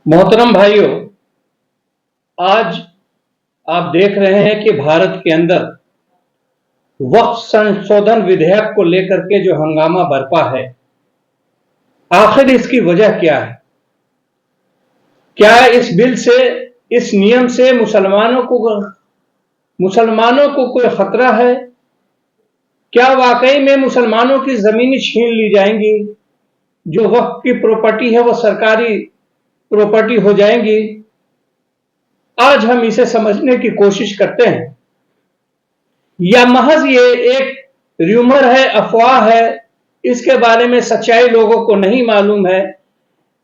मोहतरम भाइयों, आज आप देख रहे हैं कि भारत के अंदर वक्फ संशोधन विधेयक को लेकर के जो हंगामा बरपा है, आखिर इसकी वजह क्या है? क्या इस बिल से, इस नियम से मुसलमानों को कोई खतरा है? क्या वाकई में मुसलमानों की जमीनें छीन ली जाएंगी? जो वक्फ की प्रॉपर्टी है वो सरकारी प्रॉपर्टी हो जाएंगी? आज हम इसे समझने की कोशिश करते हैं। या महज ये एक र्यूमर है, अफवाह है, इसके बारे में सच्चाई लोगों को नहीं मालूम है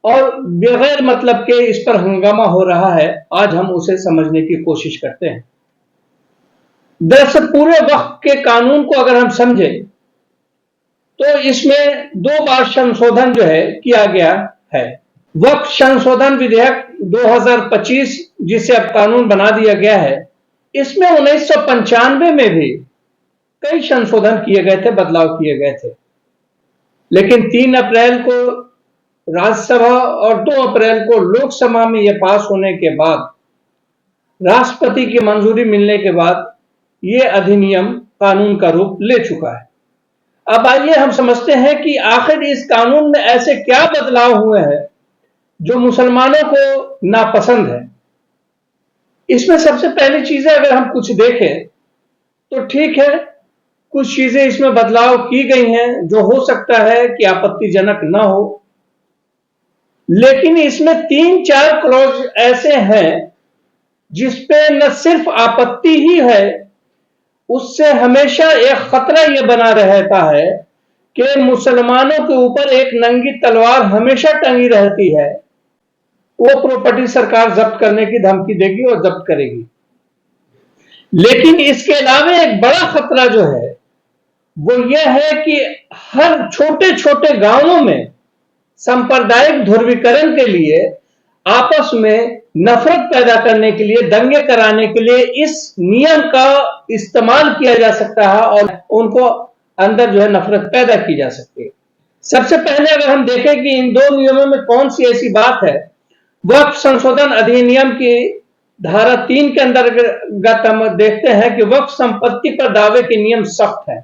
और बगैर मतलब के इस पर हंगामा हो रहा है। आज हम उसे समझने की कोशिश करते हैं। दरअसल पूरे वक्त के कानून को अगर हम समझें तो इसमें 2 बार संशोधन जो है किया गया है। वक्फ संशोधन विधेयक 2025 जिसे अब कानून बना दिया गया है, इसमें 1995 में भी कई संशोधन किए गए थे, बदलाव किए गए थे, लेकिन 3 अप्रैल को राज्यसभा और 2 अप्रैल को लोकसभा में यह पास होने के बाद, राष्ट्रपति की मंजूरी मिलने के बाद यह अधिनियम कानून का रूप ले चुका है। अब आइए हम समझते हैं कि आखिर इस कानून में ऐसे क्या बदलाव हुए हैं जो मुसलमानों को नापसंद है। इसमें सबसे पहली चीजें अगर हम कुछ देखें तो ठीक है, कुछ चीजें इसमें बदलाव की गई हैं जो हो सकता है कि आपत्तिजनक ना हो, लेकिन इसमें 3-4 क्लॉज ऐसे हैं जिसपे न सिर्फ आपत्ति ही है, उससे हमेशा एक खतरा यह बना रहता है कि मुसलमानों के ऊपर एक नंगी तलवार हमेशा टंगी रहती है। वो प्रॉपर्टी सरकार जब्त करने की धमकी देगी और जब्त करेगी। लेकिन इसके अलावा एक बड़ा खतरा जो है वो यह है कि हर छोटे छोटे गांवों में सांप्रदायिक ध्रुवीकरण के लिए, आपस में नफरत पैदा करने के लिए, दंगे कराने के लिए इस नियम का इस्तेमाल किया जा सकता है और उनको अंदर जो है नफरत पैदा की जा सकती है। सबसे पहले अगर हम देखें कि इन 2 नियमों में कौन सी ऐसी बात है, वक्फ संशोधन अधिनियम की धारा 3 के अंतर्गत हम देखते हैं कि वक्फ संपत्ति पर दावे के नियम सख्त है।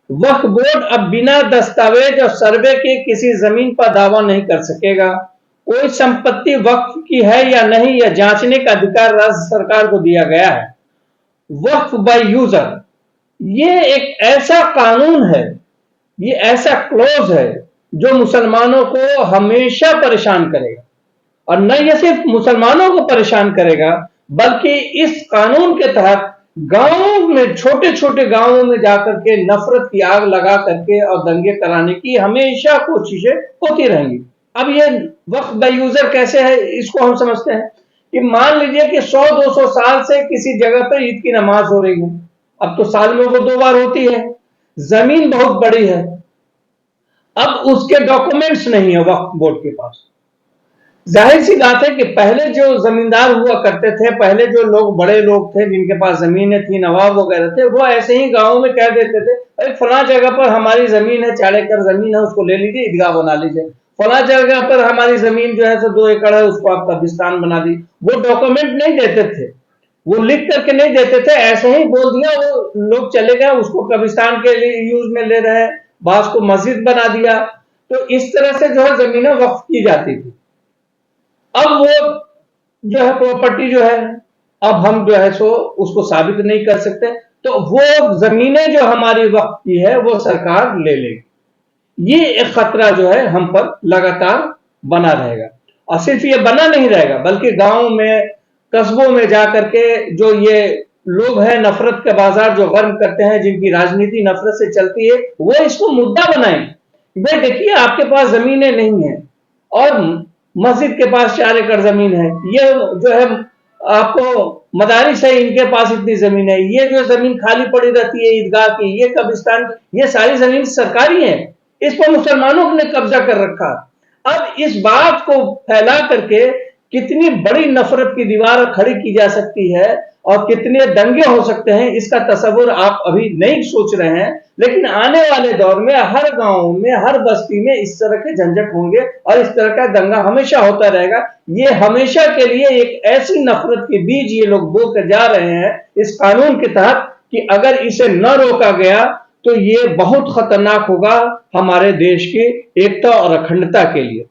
वक्फ बोर्ड अब बिना दस्तावेज और सर्वे के किसी जमीन पर दावा नहीं कर सकेगा। कोई संपत्ति वक्फ की है या नहीं, यह जांचने का अधिकार राज्य सरकार को दिया गया है। वक्फ बाय यूजर, ये एक ऐसा कानून है, ये ऐसा क्लॉज है जो मुसलमानों को हमेशा परेशान करेगा। और न यह सिर्फ मुसलमानों को परेशान करेगा, बल्कि इस कानून के तहत गांवों में, छोटे छोटे गांवों में जाकर के नफरत की आग लगा करके और दंगे कराने की हमेशा कोशिशें होती रहेंगी। अब ये वक्फ बाय यूजर कैसे है, इसको हम समझते हैं कि मान लीजिए कि 100-200 साल से किसी जगह पर ईद की नमाज हो रही है। अब तो साल में वो 2 बार होती है, जमीन बहुत बड़ी है, अब उसके डॉक्यूमेंट्स नहीं है वक्फ बोर्ड के पास। जाहिर सी बात है कि पहले जो जमींदार हुआ करते थे, पहले जो लोग, बड़े लोग थे जिनके पास जमीनें थी, नवाब वगैरह थे, वो ऐसे ही गांवों में कह देते थे, अरे फला जगह पर हमारी जमीन है, 4 एकड़ जमीन है, उसको ले लीजिए, ईदगाह बना लीजिए। फला जगह पर हमारी जमीन जो है 2 एकड़ है, उसको आप कब्रिस्तान बना दी। वो डॉक्यूमेंट नहीं देते थे, वो लिख करके नहीं देते थे, ऐसे ही बोल दिया, वो लोग चले गए, उसको कब्रिस्तान के लिए यूज में ले रहे, बास को मस्जिद बना दिया। तो इस तरह से जो है जमीनें वक्फ की जाती थी। अब वो जो है प्रॉपर्टी जो है, अब हम जो है सो उसको साबित नहीं कर सकते, तो वो जमीनें जो हमारी वक्फ की है वो सरकार ले लेगी। ये एक खतरा जो है हम पर लगातार बना रहेगा। और सिर्फ ये बना नहीं रहेगा, बल्कि गांव में, कस्बों में जाकर के जो ये लोग हैं नफरत के बाजार जो गर्म करते हैं, जिनकी राजनीति नफरत से चलती है, वो इसको मुद्दा बनाएंगे। भाई देखिए, आपके पास जमीनें नहीं है और मस्जिद के पास 4 एकड़ जमीन है, ये जो है आपको मदारिस है, इनके पास इतनी जमीन है, ये जो जमीन खाली पड़ी रहती है ईदगाह की, ये कब्रिस्तान, ये सारी जमीन सरकारी है, इस पर मुसलमानों ने कब्जा कर रखा। अब इस बात को फैला करके कितनी बड़ी नफरत की दीवार खड़ी की जा सकती है और कितने दंगे हो सकते हैं, इसका तस्वुर आप अभी नहीं सोच रहे हैं। लेकिन आने वाले दौर में हर गांव में, हर बस्ती में इस तरह के झंझट होंगे और इस तरह का दंगा हमेशा होता रहेगा। ये हमेशा के लिए एक ऐसी नफरत के बीज ये लोग बो कर जा रहे हैं इस कानून के तहत कि अगर इसे न रोका गया तो ये बहुत खतरनाक होगा हमारे देश की एकता और अखंडता के लिए।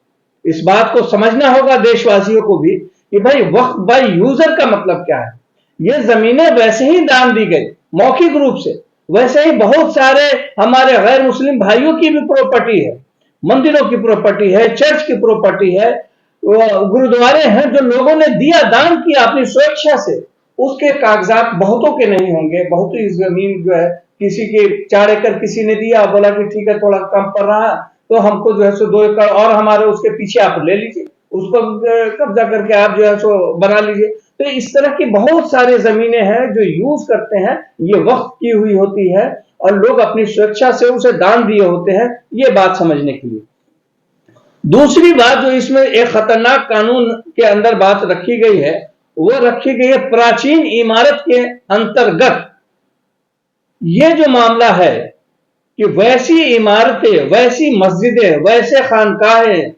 इस बात को समझना होगा देशवासियों को भी कि भाई वक्फ बाय यूजर का मतलब क्या है। ये जमीनें वैसे ही दान दी गई मौखिक रूप से, वैसे ही बहुत सारे हमारे गैर मुस्लिम भाइयों की भी प्रॉपर्टी है, मंदिरों की प्रॉपर्टी है, चर्च की प्रॉपर्टी है, गुरुद्वारे हैं जो लोगों ने दिया, दान किया अपनी स्वेच्छा से। उसके कागजात बहुतों के नहीं होंगे। बहुत ही जमीन जो है किसी के 4 एकड़ किसी ने दिया, बोला कि ठीक है थोड़ा कम पड़ रहा है तो हमको जो है सो 2 एकड़ और हमारे उसके पीछे आप ले लीजिए, उसको कब्जा करके आप जो है सो बना लीजिए। तो इस तरह की बहुत सारी जमीनें हैं जो यूज करते हैं, ये वक्फ की हुई होती है और लोग अपनी स्वेच्छा से उसे दान दिए होते हैं। ये बात समझने के लिए दूसरी बात जो इसमें एक खतरनाक कानून के अंदर बात रखी गई है, वो रखी गई है प्राचीन इमारत के अंतर्गत। ये जो मामला है कि वैसी इमारतें, वैसी मस्जिदें, वैसे खानकाहें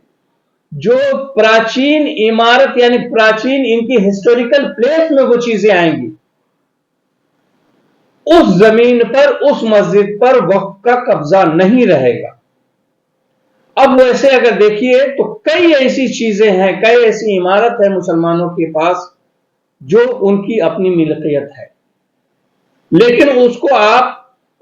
जो प्राचीन इमारत यानी प्राचीन इनकी हिस्टोरिकल प्लेस में वो चीजें आएंगी, उस जमीन पर, उस मस्जिद पर वक्फ का कब्जा नहीं रहेगा। अब वैसे अगर देखिए तो कई ऐसी चीजें हैं, कई ऐसी इमारत है मुसलमानों के पास जो उनकी अपनी मिल्कियत है, लेकिन उसको आप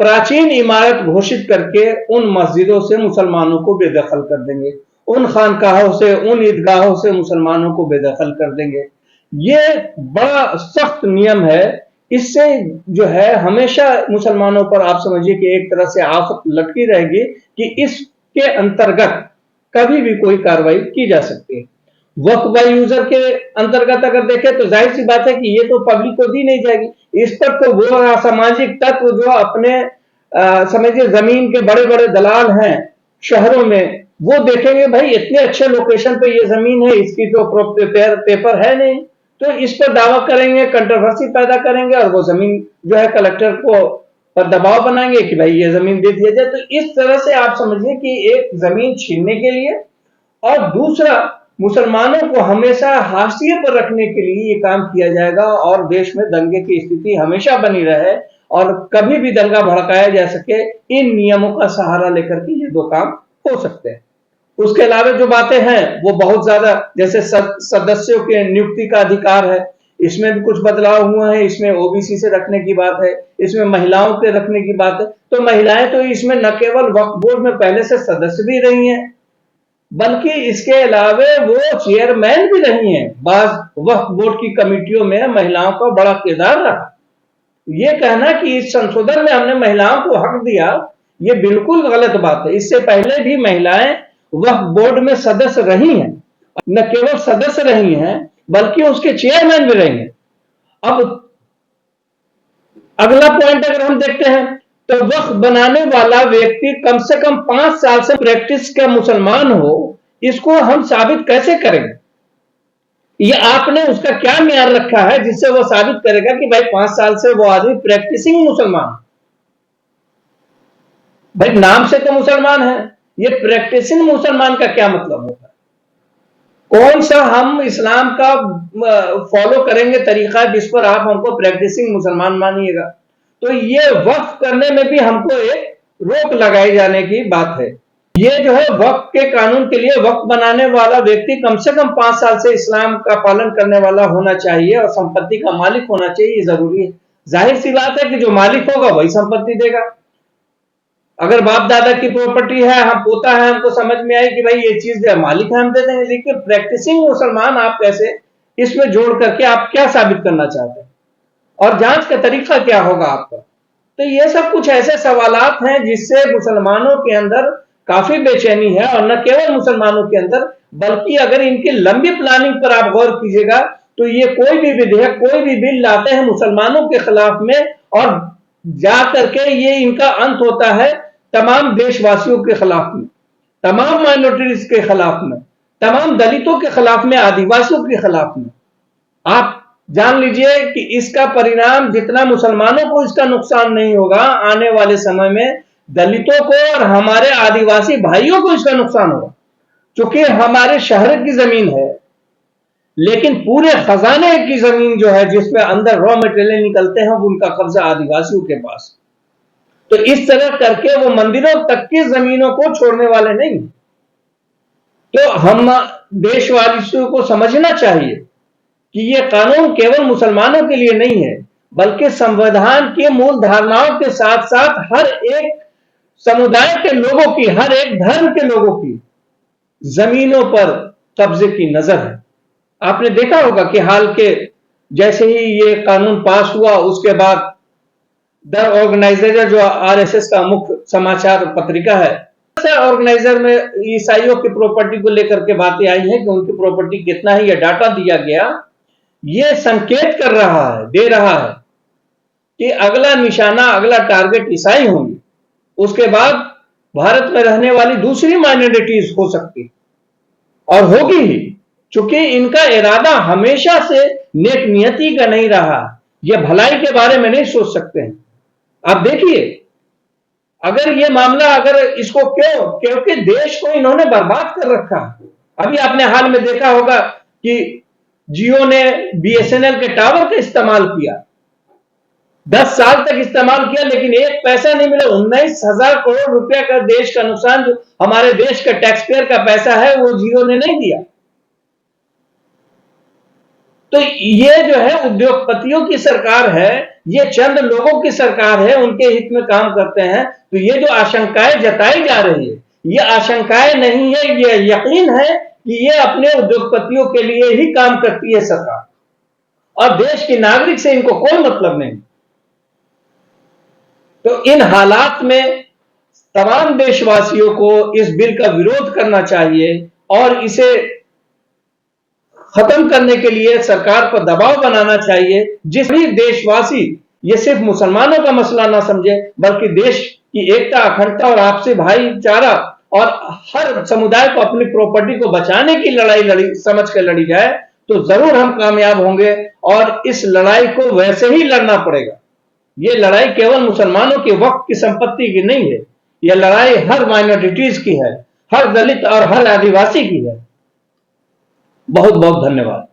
प्राचीन इमारत घोषित करके उन मस्जिदों से मुसलमानों को बेदखल कर देंगे, उन खानकाहों से, उन ईदगाहों से मुसलमानों को बेदखल कर देंगे। ये बड़ा सख्त नियम है। इससे जो है हमेशा मुसलमानों पर आप समझिए कि एक तरह से आफत लटकी रहेगी कि इसके अंतर्गत कभी भी कोई कार्रवाई की जा सकती है। वक्फ बाय यूजर के अंतर्गत अगर देखें तो जाहिर सी बात है कि ये तो पब्लिक को दी नहीं जाएगी। इस पर तो वो असामाजिक तत्व जो अपने समझिए जमीन के बड़े बड़े दलाल हैं शहरों में, वो देखेंगे भाई इतने अच्छे लोकेशन पे ये जमीन है, इसकी तो पेपर है नहीं, तो इस पर दावा करेंगे, कंट्रोवर्सी पैदा करेंगे और वो जमीन जो है कलेक्टर को पर दबाव बनाएंगे कि भाई ये जमीन दे दिया जाए। तो इस तरह से आप समझिए कि एक जमीन छीनने के लिए और दूसरा मुसलमानों को हमेशा हाशिए पर रखने के लिए ये काम किया जाएगा और देश में दंगे की स्थिति हमेशा बनी रहे और कभी भी दंगा भड़काया जा सके। इन नियमों का सहारा लेकर के ये दो काम हो सकते हैं। उसके अलावा जो बातें हैं वो बहुत ज्यादा, जैसे सदस्यों के नियुक्ति का अधिकार है, इसमें भी कुछ बदलाव हुआ है। इसमें ओबीसी से रखने की बात है, इसमें महिलाओं के रखने की बात है। तो महिलाएं तो इसमें न केवल वक्फ बोर्ड में पहले से सदस्य भी रही हैं, बल्कि इसके अलावा वो चेयरमैन भी रही हैं। बाज वक्फ बोर्ड की कमेटियों में महिलाओं का बड़ा किरदार रहा। ये कहना कि इस संशोधन में हमने महिलाओं को हक दिया, ये बिल्कुल गलत बात है। इससे पहले भी महिलाएं वक्फ बोर्ड में सदस्य रही हैं, न केवल सदस्य रही हैं बल्कि उसके चेयरमैन भी रही हैं। अब अगला पॉइंट अगर हम देखते हैं तो वक्फ बनाने वाला व्यक्ति कम से कम 5 साल से प्रैक्टिस का मुसलमान हो, इसको हम साबित कैसे करेंगे? ये आपने उसका क्या म्यार रखा है जिससे वो साबित करेगा कि भाई 5 साल से वो आदमी प्रैक्टिसिंग मुसलमान? भाई नाम से तो मुसलमान है, ये प्रैक्टिसिंग मुसलमान का क्या मतलब होता है? कौन सा हम इस्लाम का फॉलो करेंगे तरीका जिस पर आप हमको प्रैक्टिसिंग मुसलमान मानिएगा? तो ये वक्फ करने में भी हमको एक रोक लगाए जाने की बात है। ये जो है वक्फ के कानून के लिए वक्फ बनाने वाला व्यक्ति कम से कम 5 साल से इस्लाम का पालन करने वाला होना चाहिए और संपत्ति का मालिक होना चाहिए, ये जरूरी है। जाहिर सी बात है कि जो मालिक होगा वही संपत्ति देगा। अगर बाप दादा की प्रॉपर्टी है, हम पोता है, हमको समझ में आई कि भाई ये चीज मालिक है, हम दे देंगे। लेकिन प्रैक्टिसिंग मुसलमान आप कैसे इसमें जोड़ करके आप क्या साबित करना चाहते हैं और जांच का तरीका क्या होगा आपका? तो ये सब कुछ ऐसे सवालात हैं जिससे मुसलमानों के अंदर काफी बेचैनी है और न केवल मुसलमानों के अंदर बल्कि अगर इनकी लंबी प्लानिंग पर आप गौर कीजिएगा तो ये कोई भी विधेयक, कोई भी बिल लाते हैं मुसलमानों के खिलाफ में और जा करके ये इनका अंत होता है तमाम देशवासियों के खिलाफ में, तमाम माइनॉरिटीज के खिलाफ में। तमाम दलितों के खिलाफ में, आदिवासियों के खिलाफ में। आप जान लीजिए कि इसका परिणाम जितना मुसलमानों को इसका नुकसान नहीं होगा, आने वाले समय में दलितों को और हमारे आदिवासी भाइयों को इसका नुकसान होगा। क्योंकि हमारे शहर की जमीन है, लेकिन पूरे खजाने की जमीन जो है, जिसमें अंदर रॉ मटेरियल निकलते हैं, उनका कब्जा आदिवासियों के पास। तो इस तरह करके वो मंदिरों तक की जमीनों को छोड़ने वाले नहीं। तो हम देशवासियों को समझना चाहिए कि ये कानून केवल मुसलमानों के लिए नहीं है, बल्कि संविधान की मूल धारणाओं के साथ साथ हर एक समुदाय के लोगों की, हर एक धर्म के लोगों की जमीनों पर कब्जे की नजर है। आपने देखा होगा कि हाल के जैसे ही ये कानून पास हुआ, उसके बाद द ऑर्गेनाइजर जो आरएसएस का मुख्य समाचार पत्रिका है, ऑर्गेनाइजर में ईसाइयों की प्रॉपर्टी को लेकर के बातें आई हैं कि उनकी प्रॉपर्टी कितना है, यह डाटा दिया गया। यह संकेत कर रहा है, दे रहा है कि अगला निशाना, अगला टारगेट ईसाई होंगे। उसके बाद भारत में रहने वाली दूसरी माइनॉरिटीज हो सकती और होगी ही, चूंकि इनका इरादा हमेशा से नेक नियति का नहीं रहा। यह भलाई के बारे में नहीं सोच सकते हैं। आप देखिए, अगर ये मामला, अगर इसको क्योंकि देश को इन्होंने बर्बाद कर रखा। अभी आपने हाल में देखा होगा कि जियो ने बीएसएनएल के टावर का इस्तेमाल किया, 10 साल तक इस्तेमाल किया, लेकिन एक पैसा नहीं मिला। 19,000 करोड़ रुपया का देश का नुकसान, जो हमारे देश का टैक्सपेयर का पैसा है, वो जियो ने नहीं दिया। तो ये जो है उद्योगपतियों की सरकार है, ये चंद लोगों की सरकार है, उनके हित में काम करते हैं। तो ये जो आशंकाएं जताई जा रही है, ये आशंकाएं नहीं है, ये यकीन है कि ये अपने उद्योगपतियों के लिए ही काम करती है सरकार, और देश के नागरिक से इनको कोई मतलब नहीं। तो इन हालात में तमाम देशवासियों को इस बिल का विरोध करना चाहिए और इसे खत्म करने के लिए सरकार पर दबाव बनाना चाहिए, जिस भी देशवासी ये सिर्फ मुसलमानों का मसला ना समझे, बल्कि देश की एकता, अखंडता और आपसी भाईचारा और हर समुदाय को अपनी प्रॉपर्टी को बचाने की लड़ाई समझ कर लड़ी जाए, तो जरूर हम कामयाब होंगे। और इस लड़ाई को वैसे ही लड़ना पड़ेगा। ये लड़ाई केवल मुसलमानों के वक्त की संपत्ति की नहीं है, यह लड़ाई हर माइनॉरिटीज की है, हर दलित और हर आदिवासी की है। बहुत बहुत धन्यवाद।